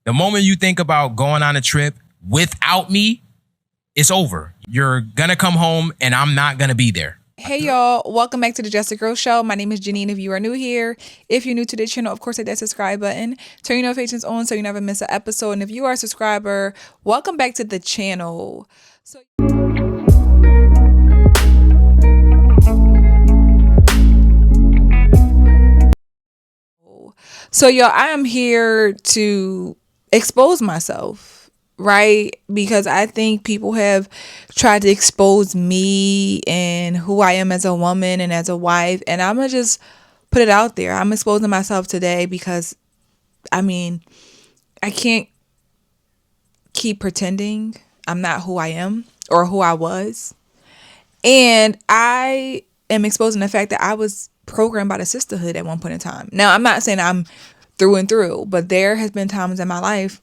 The moment you think about going on a trip without me, it's over. You're gonna come home and I'm not gonna be there. Hey y'all, welcome back to the Just a Girl Show. My name is Janine. If you are new here, if you're new to the channel, of course hit that subscribe button, turn your notifications on so you never miss an episode. And if you are a subscriber, welcome back to the channel. So y'all, I am here to expose myself, right? Because I think people have tried to expose me and who I am as a woman and as a wife. And I'm going to just put it out there. I'm exposing myself today because, I can't keep pretending I'm not who I am or who I was. And I am exposing the fact that I was programmed by the sisterhood at one point in time. Now, I'm not saying I'm through and through, but there has been times in my life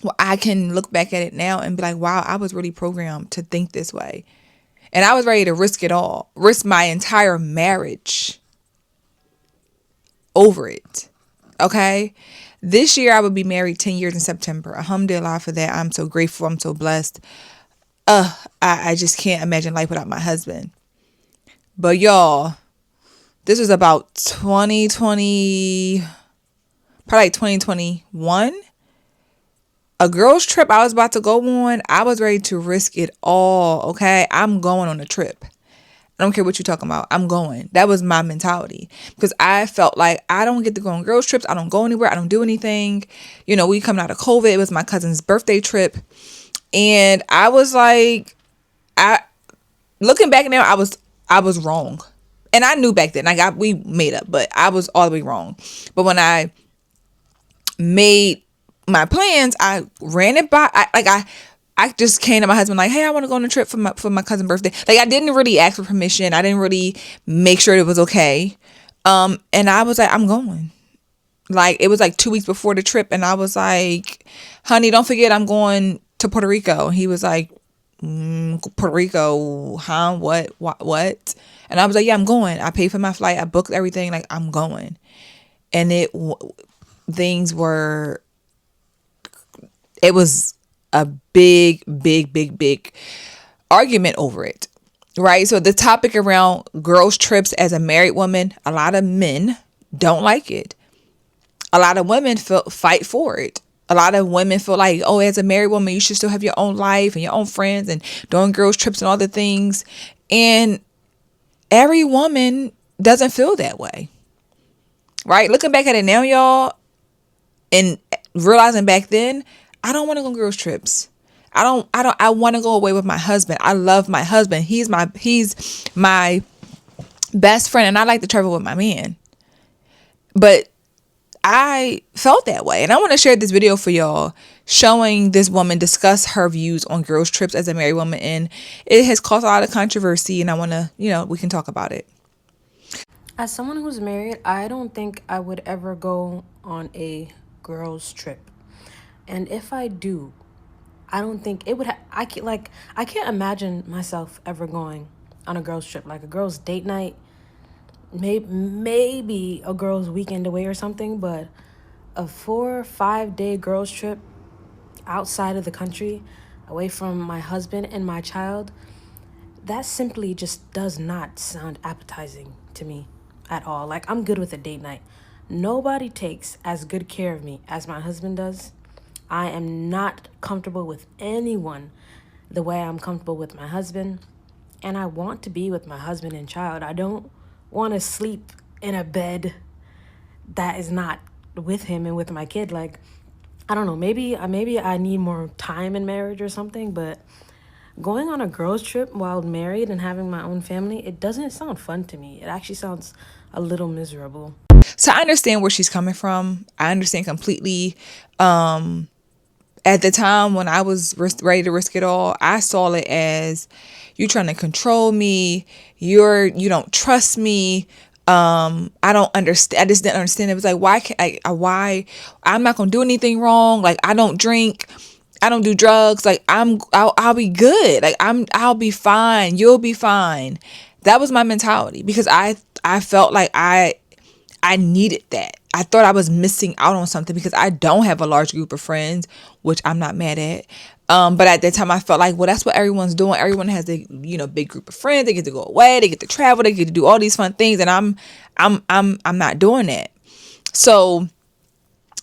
where I can look back at it now and be like, wow, I was really programmed to think this way. And I was ready to risk it all, risk my entire marriage over it. Okay? This year, I would be married 10 years in September. Alhamdulillah for that. I'm so grateful. I'm so blessed. I just can't imagine life without my husband. But y'all, this was about 2020, probably like 2021. A girl's trip I was about to go on, I was ready to risk it all, okay? I'm going on a trip. I don't care what you're talking about. I'm going. That was my mentality. Because I felt like I don't get to go on girls' trips. I don't go anywhere. I don't do anything. You know, we coming out of COVID. It was my cousin's birthday trip. And I was like, looking back now, I was wrong. And I knew back then, we made up, but I was all the way wrong. But when I made my plans, I ran it by, I just came to my husband like, hey, I want to go on a trip for my cousin's birthday. Like, I didn't really ask for permission. I didn't really make sure it was okay. And I was like, I'm going. Like, it was like 2 weeks before the trip. And I was like, honey, don't forget I'm going to Puerto Rico. He was like, Puerto Rico, huh? What? And I was like, yeah, I'm going. I paid for my flight. I booked everything. Like, I'm going. And it was a big argument over it, right? So the topic around girls' trips as a married woman, a lot of men don't like it. A lot of women fight for it. A lot of women feel like, oh, as a married woman, you should still have your own life and your own friends and doing girls' trips and all the things. And every woman doesn't feel that way, right? Looking back at it now, y'all, and realizing back then, I don't want to go on girls' trips. I want to go away with my husband. I love my husband. He's my best friend, and I like to travel with my man. But I felt that way. And I want to share this video for y'all showing this woman discuss her views on girls' trips as a married woman. And it has caused a lot of controversy, and I want to, we can talk about it. As someone who's married, I don't think I would ever go on a girls' trip. And if I do, I don't think it would I can't imagine myself ever going on a girls' trip, like a girls' date night, maybe a girls' weekend away or something, but a 4 or 5 day girls' trip outside of the country, away from my husband and my child, that simply just does not sound appetizing to me at all. Like, I'm good with a date night. Nobody takes as good care of me as my husband does. I am not comfortable with anyone the way I'm comfortable with my husband. And I want to be with my husband and child. I don't want to sleep in a bed that is not with him and with my kid. Like, I don't know, maybe I need more time in marriage or something, but going on a girls' trip while married and having my own family, it doesn't sound fun to me. It actually sounds a little miserable. So I understand where she's coming from. I understand completely. At the time when I was ready to risk it all, I saw it as you trying to control me. You don't trust me. I don't understand. I just didn't understand. It was like, why I'm not going to do anything wrong. Like, I don't drink. I don't do drugs. Like, I'll be good. Like, I'll be fine. You'll be fine. That was my mentality because I felt like I needed that. I thought I was missing out on something because I don't have a large group of friends, which I'm not mad at. But at that time I felt like, well, that's what everyone's doing. Everyone has a, big group of friends. They get to go away, they get to travel, they get to do all these fun things, and I'm not doing that. So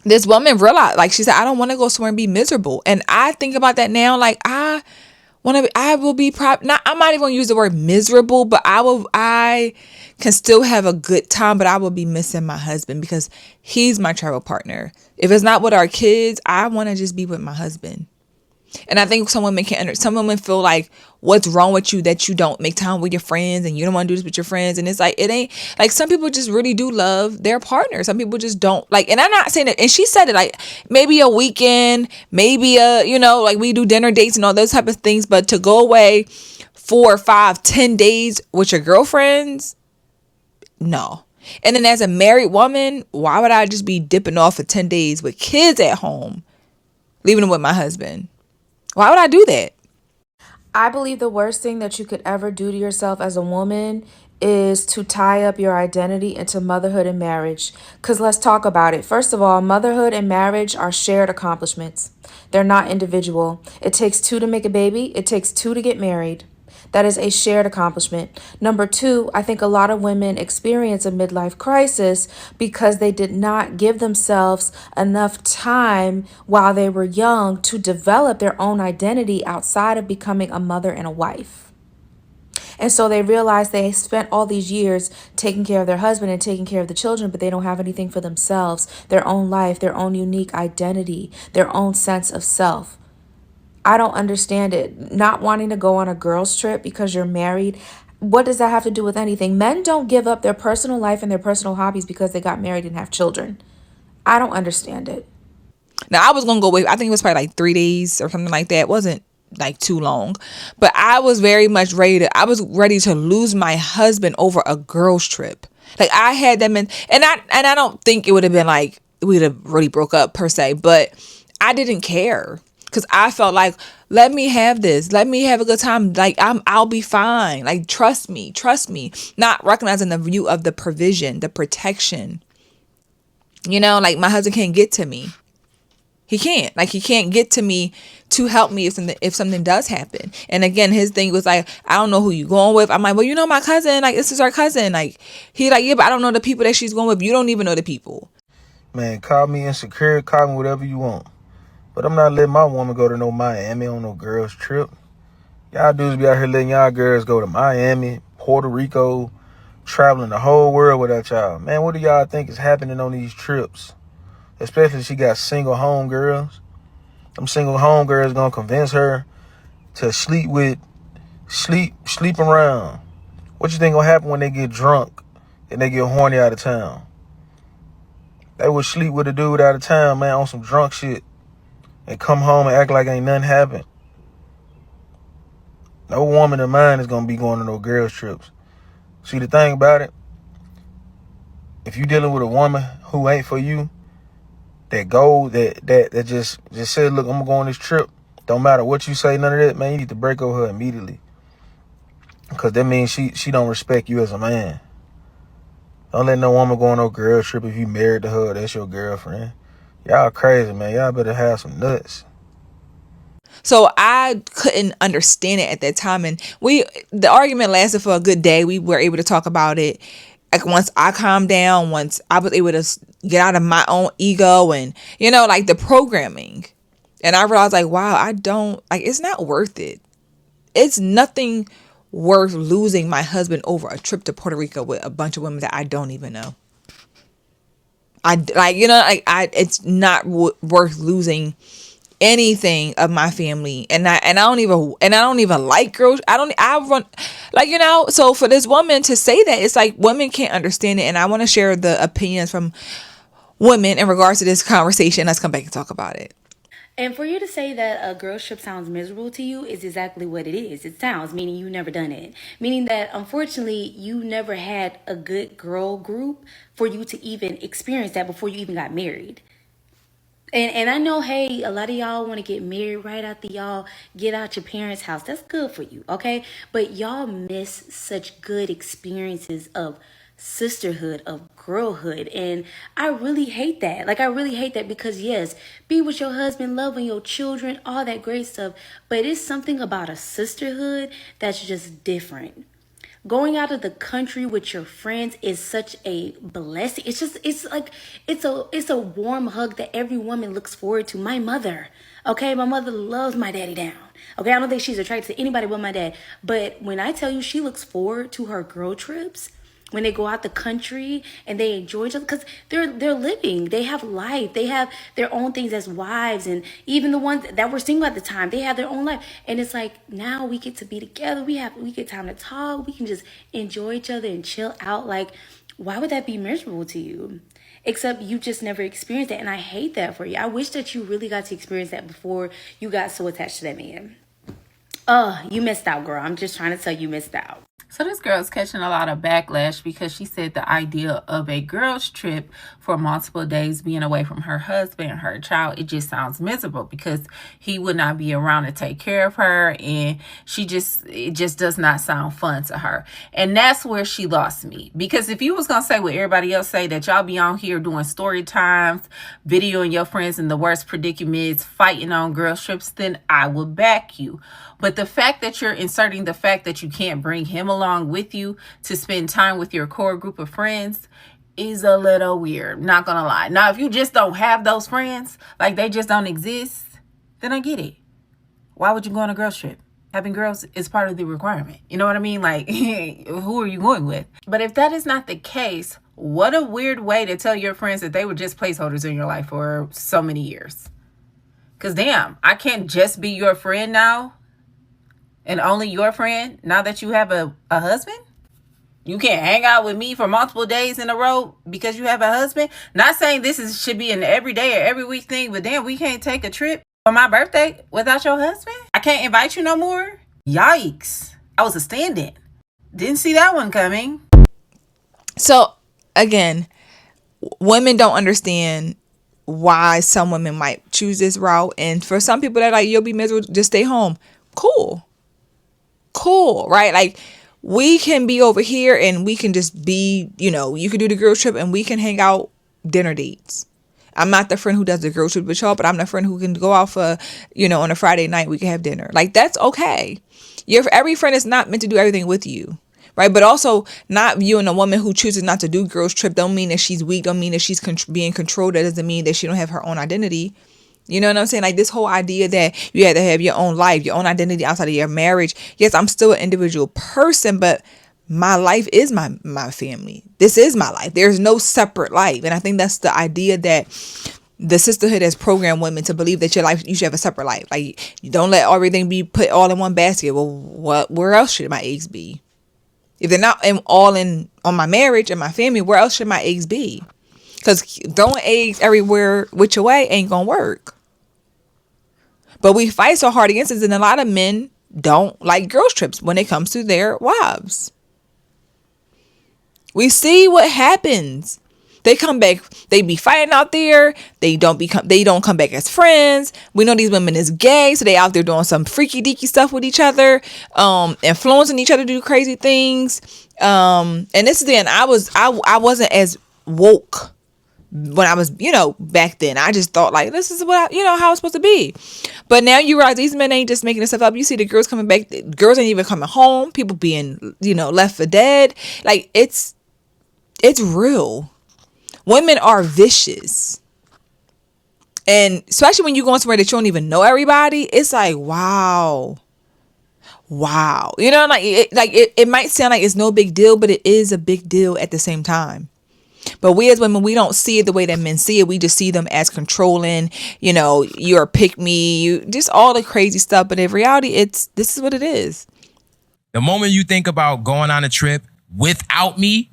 this woman realized, like, she said, I don't want to go somewhere and be miserable. And I think about that now, like, I will be not, I'm not even gonna use the word miserable, but I can still have a good time, but I will be missing my husband because he's my travel partner. If it's not with our kids, I want to just be with my husband. And I think some women some women feel like, what's wrong with you that you don't make time with your friends and you don't want to do this with your friends? And it's like, it ain't like, some people just really do love their partner. Some people just don't like, and I'm not saying that, and she said it, like, maybe a weekend, maybe like we do dinner dates and all those type of things, but to go away 4, 5, 10 days with your girlfriends, no. And then as a married woman, why would I just be dipping off for 10 days with kids at home, leaving them with my husband? Why would I do that? I believe the worst thing that you could ever do to yourself as a woman is to tie up your identity into motherhood and marriage. Because let's talk about it. First of all, motherhood and marriage are shared accomplishments. They're not individual. It takes two to make a baby. It takes two to get married. That is a shared accomplishment. Number two, I think a lot of women experience a midlife crisis because they did not give themselves enough time while they were young to develop their own identity outside of becoming a mother and a wife. And so they realize they spent all these years taking care of their husband and taking care of the children, but they don't have anything for themselves, their own life, their own unique identity, their own sense of self. I don't understand it. Not wanting to go on a girls' trip because you're married. What does that have to do with anything? Men don't give up their personal life and their personal hobbies because they got married and have children. I don't understand it. Now, I was going to go away. I think it was probably like 3 days or something like that. It wasn't like too long. But I was very much I was ready to lose my husband over a girls' trip. Like, I had them in, and I don't think it would have been like, we'd have really broke up per se, but I didn't care. Because I felt like, let me have this. Let me have a good time. Like, I'll be fine. Like, trust me. Not recognizing the view of the provision, the protection. Like, my husband can't get to me. He can't. Like, he can't get to me to help me if something does happen. And again, his thing was like, I don't know who you going with. I'm like, well, my cousin. Like, this is our cousin. Like, he like, yeah, but I don't know the people that she's going with. You don't even know the people. Man, call me insecure. Call me whatever you want. But I'm not letting my woman go to no Miami on no girls trip. Y'all dudes be out here letting y'all girls go to Miami, Puerto Rico, traveling the whole world without y'all. Man, what do y'all think is happening on these trips? Especially if she got single home girls. Them single home girls gonna convince her to sleep around. What you think gonna happen when they get drunk and they get horny out of town? They would sleep with a dude out of town, man, on some drunk shit. And come home and act like ain't nothing happened. No woman of mine is going to be going on no girls trips. See, the thing about it, if you dealing with a woman who ain't for you, that just said, look, I'm going to go on this trip. Don't matter what you say, none of that, man, you need to break over her immediately. Because that means she don't respect you as a man. Don't let no woman go on no girls trip if you married to her, that's your girlfriend. Y'all crazy, man. Y'all better have some nuts. So I couldn't understand it at that time. And the argument lasted for a good day. We were able to talk about it. Like, once I calmed down, once I was able to get out of my own ego and, like, the programming. And I realized, like, wow, it's not worth it. It's nothing worth losing my husband over a trip to Puerto Rico with a bunch of women that I don't even know. It's not worth losing anything of my family, and I don't even like girls. So for this woman to say that, it's like women can't understand it, and I want to share the opinions from women in regards to this conversation. Let's come back and talk about it. And for you to say that a girl trip sounds miserable to you is exactly what it is. It sounds, meaning you never done it. Meaning that, unfortunately, you never had a good girl group for you to even experience that before you even got married. And I know, hey, a lot of y'all want to get married right after y'all get out your parents' house. That's good for you, okay? But y'all miss such good experiences of sisterhood, of girlhood. And I really hate that. Like, I really hate that because, yes, be with your husband, loving your children, all that great stuff. But it's something about a sisterhood that's just different. Going out of the country with your friends is such a blessing. It's a warm hug that every woman looks forward to. My mother, okay, my mother loves my daddy down. Okay, I don't think she's attracted to anybody but my dad. But when I tell you she looks forward to her girl trips, when they go out the country and they enjoy each other, because they're living, they have life, they have their own things as wives, and even the ones that were single at the time, they have their own life. And it's like, now we get to be together, we get time to talk, we can just enjoy each other and chill out. Like, why would that be miserable to you? Except you just never experienced that, and I hate that for you. I wish that you really got to experience that before you got so attached to that man. You missed out, girl. I'm just trying to tell you, missed out. So this girl's catching a lot of backlash because she said the idea of a girl's trip for multiple days being away from her husband and her child, it just sounds miserable because he would not be around to take care of her, and it just does not sound fun to her. And that's where she lost me, because if you was gonna say what everybody else say, that y'all be on here doing story times, videoing your friends in the worst predicaments, fighting on girls trips, then I would back you. But the fact that you're inserting the fact that you can't bring him along with you to spend time with your core group of friends is a little weird, not gonna lie. Now, if you just don't have those friends, like they just don't exist, then I get it. Why would you go on a girls trip? Having girls is part of the requirement. You know what I mean? Like, who are you going with? But if that is not the case, what a weird way to tell your friends that they were just placeholders in your life for so many years. Because damn, I can't just be your friend now. And only your friend now that you have a husband? You can't hang out with me for multiple days in a row because you have a husband? Not saying should be an everyday or every week thing, but damn, we can't take a trip for my birthday without your husband? I can't invite you no more? Yikes. I was a stand-in. Didn't see that one coming. So, again, women don't understand why some women might choose this route. And for some people, they're like, you'll be miserable, just stay home. Cool, right? Like, we can be over here and we can just be, you can do the girl trip and we can hang out dinner dates. I'm not the friend who does the girl trip with y'all, but I'm the friend who can go out for, on a Friday night, we can have dinner. Like, that's okay. Every friend is not meant to do everything with you, right? But also, not viewing a woman who chooses not to do girls trip don't mean that she's weak, don't mean that she's being controlled. That doesn't mean that she don't have her own identity. You know what I'm saying? Like, this whole idea that you have to have your own life, your own identity outside of your marriage. Yes, I'm still an individual person, but my life is my family. This is my life. There's no separate life. And I think that's the idea that the sisterhood has programmed women to believe that you should have a separate life. Like, you don't let everything be put all in one basket. Well, where else should my eggs be? If they're not all in on my marriage and my family, where else should my eggs be? Because throwing eggs everywhere which way ain't gonna work. But we fight so hard against it, and a lot of men don't like girls trips when it comes to their wives. We see what happens. They come back, they be fighting out there. They don't come back as friends. We know these women is gay, so they out there doing some freaky deaky stuff with each other, influencing each other to do crazy things. And this is then I wasn't as woke when I was, back then. I just thought, like, this is what how it's supposed to be. But now you realize these men ain't just making this stuff up. You see the girls coming back. The girls ain't even coming home. People being, left for dead. Like, it's real. Women are vicious. And especially when you go somewhere that you don't even know everybody, it's like, wow. It might sound like it's no big deal, but it is a big deal at the same time. But we as women, we don't see it the way that men see it. We just see them as controlling, you're a pick me, you just all the crazy stuff. But in reality, this is what it is. The moment you think about going on a trip without me,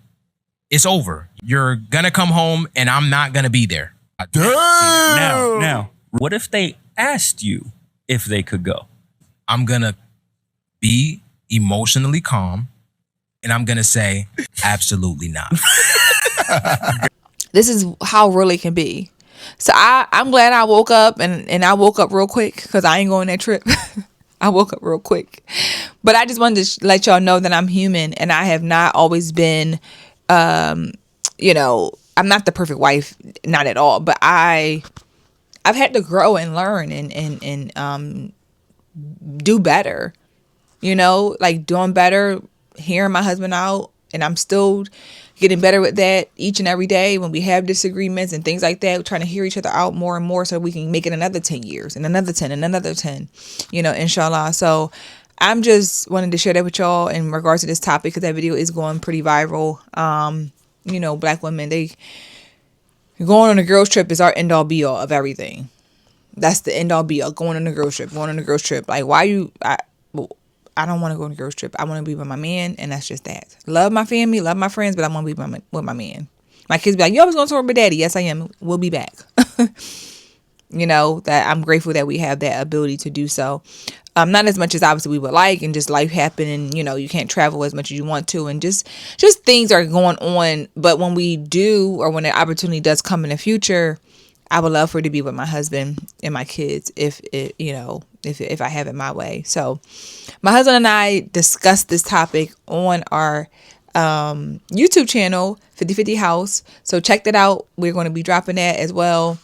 it's over. You're gonna come home and I'm not gonna be there. Now, what if they asked you if they could go? I'm gonna be emotionally calm and I'm gonna say, absolutely not. This is how real it can be. So I'm glad I woke up and I woke up real quick because I ain't going that trip. I woke up real quick. But I just wanted to let y'all know that I'm human and I have not always been You know, I'm not the perfect wife, not at all, but I've had to grow and learn and do better. You know, like doing better, hearing my husband out, and I'm still getting better with that each and every day when we have disagreements and things like that. We're trying to hear each other out more and more so we can make it another 10 years and another 10 and another 10, you know, inshallah. So I'm just wanting to share that with y'all in regards to this topic because that video is going pretty viral. You know, black women, they going on a girls trip is our end all be all of everything. That's the end all be all. Going on a girls trip, going on a girls trip. Like, why you? I don't want to go on a girls trip. I want to be with my man, and that's just that. Love my family, love my friends, but I want to be with my man. My kids be like, "You always going to tour with daddy?" Yes, I am. We'll be back. You know, that I'm grateful that we have that ability to do so. Not as much as obviously we would like, and just life happen, and you know, you can't travel as much as you want to, and just things are going on. But when we do, or when the opportunity does come in the future, I would love for it to be with my husband and my kids if I have it my way. So my husband and I discussed this topic on our YouTube channel, 50/50 House. So check that out. We're going to be dropping that as well.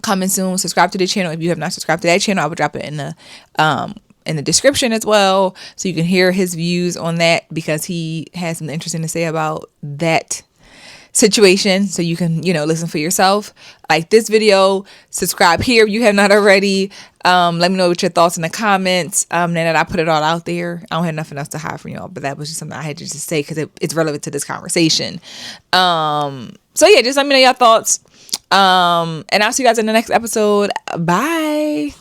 Coming soon. Subscribe to the channel. If you have not subscribed to that channel, I will drop it in the description as well. So you can hear his views on that because he has something interesting to say about that situation, so you can, you know, listen for yourself. Like this video, subscribe here if you have not already. Let me know what your thoughts in the comments. Now that I put it all out there, I don't have nothing else to hide from y'all, but that was just something I had to just say because it's relevant to this conversation. So yeah, just let me know your thoughts. And I'll see you guys in the next episode. Bye.